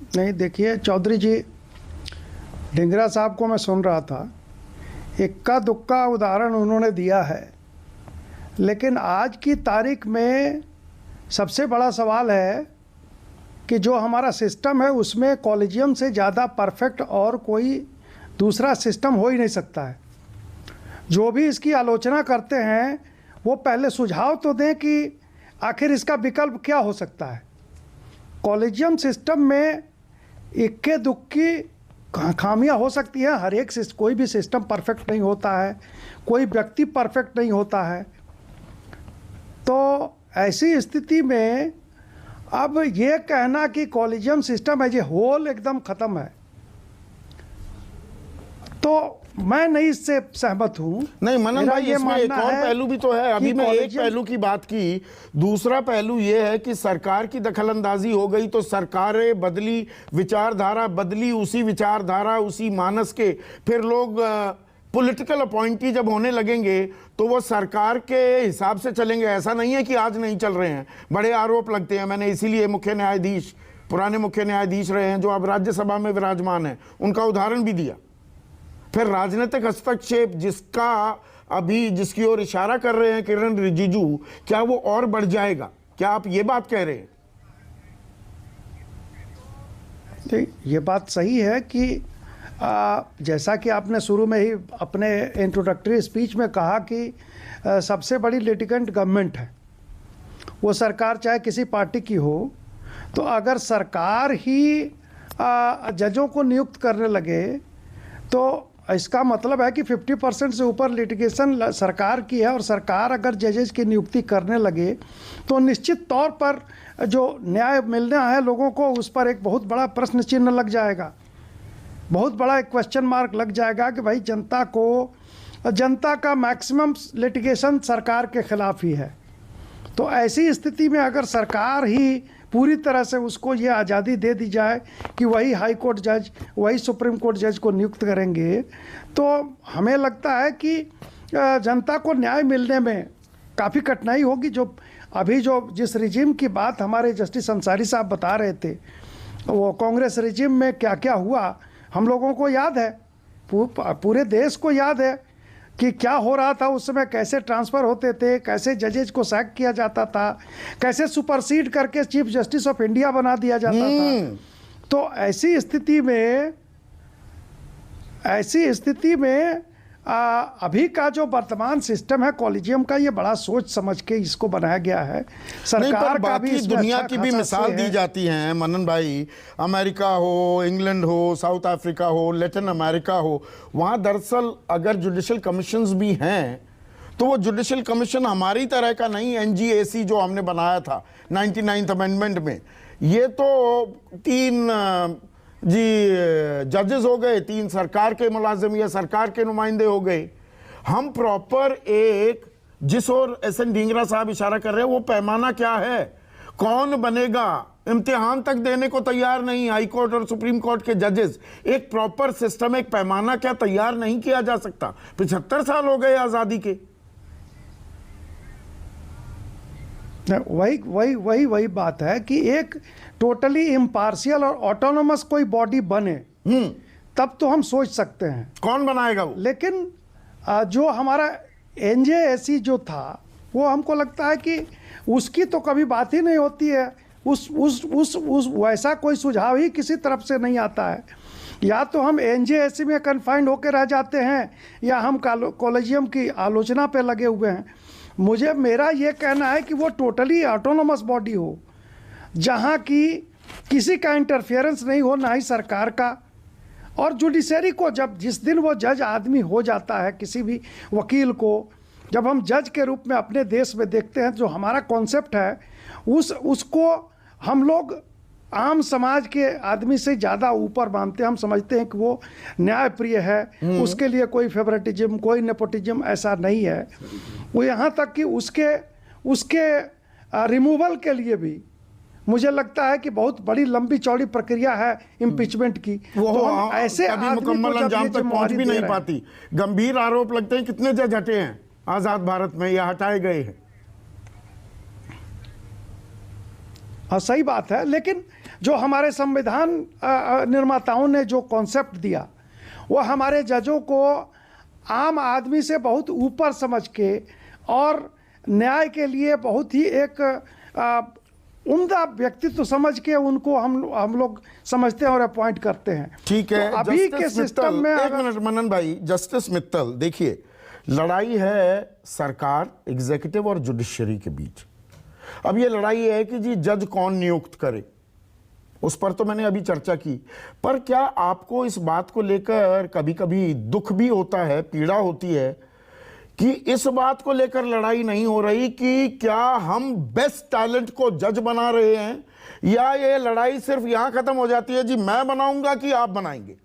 नहीं, देखिए चौधरी जी, ढींगरा साहब को मैं सुन रहा था, इक्का दुक्का उदाहरण उन्होंने दिया है, लेकिन आज की तारीख में सबसे बड़ा सवाल है कि जो हमारा सिस्टम है उसमें कॉलेजियम से ज़्यादा परफेक्ट और कोई दूसरा सिस्टम हो ही नहीं सकता है। जो भी इसकी आलोचना करते हैं वो पहले सुझाव तो दें कि आखिर इसका विकल्प क्या हो सकता है। कॉलेजियम सिस्टम में इक्के दुक्की खामियां हो सकती हैं, हर एक कोई भी सिस्टम परफेक्ट नहीं होता है, कोई व्यक्ति परफेक्ट नहीं होता है। तो ऐसी स्थिति में अब ये कहना कि collegium system as a whole एकदम ख़त्म है, तो मैं नहीं इससे सहमत हूं। नहीं मनन भाई, इसमें एक और पहलू भी तो है। अभी मैं एक पहलू की बात की, दूसरा पहलू ये है कि सरकार की दखलंदाजी हो गई तो सरकारें बदली, विचारधारा बदली, उसी विचारधारा उसी मानस के फिर लोग पॉलिटिकल अपॉइंटी जब होने लगेंगे तो वो सरकार के हिसाब से चलेंगे। ऐसा नहीं है कि आज नहीं चल रहे हैं, बड़े आरोप लगते हैं। मैंने इसीलिए मुख्य न्यायाधीश, पुराने मुख्य न्यायाधीश रहे हैं जो अब राज्यसभा में विराजमान है, उनका उदाहरण भी दिया। फिर राजनीतिक हस्तक्षेप जिसका अभी जिसकी ओर इशारा कर रहे हैं किरण रिजिजू, क्या वो और बढ़ जाएगा? क्या आप ये बात कह रहे हैं? ये बात सही है कि जैसा कि आपने शुरू में ही अपने इंट्रोडक्टरी स्पीच में कहा कि सबसे बड़ी लिटिगेंट गवर्नमेंट है, वो सरकार चाहे किसी पार्टी की हो। तो अगर सरकार ही जजों को नियुक्त करने लगे तो इसका मतलब है कि 50% से ऊपर लिटिगेशन सरकार की है, और सरकार अगर जजेस की नियुक्ति करने लगे तो निश्चित तौर पर जो न्याय मिलना है लोगों को, उस पर एक बहुत बड़ा प्रश्न चिन्ह लग जाएगा, बहुत बड़ा एक क्वेश्चन मार्क लग जाएगा कि भाई जनता का मैक्सिमम लिटिगेशन सरकार के खिलाफ ही है। तो ऐसी स्थिति में अगर सरकार ही पूरी तरह से उसको ये आज़ादी दे दी जाए कि वही हाई कोर्ट जज, वही सुप्रीम कोर्ट जज को नियुक्त करेंगे, तो हमें लगता है कि जनता को न्याय मिलने में काफ़ी कठिनाई होगी। जो जिस रिजिम की बात हमारे जस्टिस अंसारी साहब बता रहे थे, वो कांग्रेस रिजिम में क्या क्या हुआ हम लोगों को याद है, पूरे देश को याद है कि क्या हो रहा था उस समय, कैसे ट्रांसफ़र होते थे, कैसे जजेज को सैक किया जाता था, कैसे सुपरसीड करके चीफ जस्टिस ऑफ इंडिया बना दिया जाता था। तो ऐसी स्थिति में अभी का जो वर्तमान सिस्टम है कॉलेजियम का, ये बड़ा सोच समझ के इसको बनाया गया है। सरकार का भी दुनिया की भी मिसाल दी जाती है मनन भाई, अमेरिका हो, इंग्लैंड हो, साउथ अफ्रीका हो, लैटिन अमेरिका हो, वहाँ दरअसल अगर जुडिशल कमीशंस भी हैं तो वो जुडिशल कमीशन हमारी तरह का नहीं, एनजीएसी जो हमने बनाया था 99th अमेंडमेंट में, ये तो 3 जजेस हो गए, 3 सरकार के मुलाजिम या सरकार के नुमाइंदे हो गए। हम प्रॉपर एक, जिस ओर एस.एन. ढींगरा साहब इशारा कर रहे हैं, वो पैमाना क्या है, कौन बनेगा, इम्तिहान तक देने को तैयार नहीं हाई कोर्ट और सुप्रीम कोर्ट के जजेस। एक प्रॉपर सिस्टम, एक पैमाना क्या तैयार नहीं किया जा सकता? 75 साल हो गए आजादी के। वही बात है कि एक टोटली इम्पार्शियल और ऑटोनोमस कोई बॉडी बने, तब तो हम सोच सकते हैं कौन बनाएगा वो। लेकिन जो हमारा एनजेएसी जो था, वो हमको लगता है कि उसकी तो कभी बात ही नहीं होती है, उस वैसा कोई सुझाव ही किसी तरफ से नहीं आता है। या तो हम एनजेएसी में कन्फाइंड होकर रह जाते हैं, या हम कॉलेजियम की आलोचना पे लगे हुए हैं। मेरा ये कहना है कि वो टोटली ऑटोनोमस बॉडी हो, जहाँ की किसी का इंटरफेरेंस नहीं हो, ना ही सरकार का। और जुडिशरी को जिस दिन वो जज आदमी हो जाता है, किसी भी वकील को जब हम जज के रूप में अपने देश में देखते हैं, जो हमारा कॉन्सेप्ट है उसको हम लोग आम समाज के आदमी से ज़्यादा ऊपर मानते हैं। हम समझते हैं कि वो न्यायप्रिय है, उसके लिए कोई फेवरेटिज्म, कोई नेपोटिज्म ऐसा नहीं है। वो यहाँ तक कि उसके रिमूवल के लिए भी मुझे लगता है कि बहुत बड़ी लंबी चौड़ी प्रक्रिया है इम्पीचमेंट की। वो तो हम ऐसे अभी मुकम्मल अंजाम तक पहुंच भी नहीं पाती। गंभीर आरोप लगते हैं, कितने जज हटे हैं आज़ाद भारत में या हटाए गए हैं? हाँ, सही बात है। लेकिन जो हमारे संविधान निर्माताओं ने जो कॉन्सेप्ट दिया, वो हमारे जजों को आम आदमी से बहुत ऊपर समझ के और न्याय के लिए बहुत ही एक उम्दा व्यक्तित्व समझ के उनको हम लोग समझते हैं और अपॉइंट करते हैं। ठीक है, तो अभी के सिस्टम में एक मिनट मनन भाई, जस्टिस मित्तल, देखिए लड़ाई है सरकार, एग्जीक्यूटिव और जुडिशरी के बीच। अब ये लड़ाई है कि जी जज कौन नियुक्त करे, उस पर तो मैंने अभी चर्चा की, पर क्या आपको इस बात को लेकर कभी कभी दुख भी होता है, पीड़ा होती है कि इस बात को लेकर लड़ाई नहीं हो रही कि क्या हम बेस्ट टैलेंट को जज बना रहे हैं, या ये लड़ाई सिर्फ यहां खत्म हो जाती है जी मैं बनाऊंगा कि आप बनाएंगे?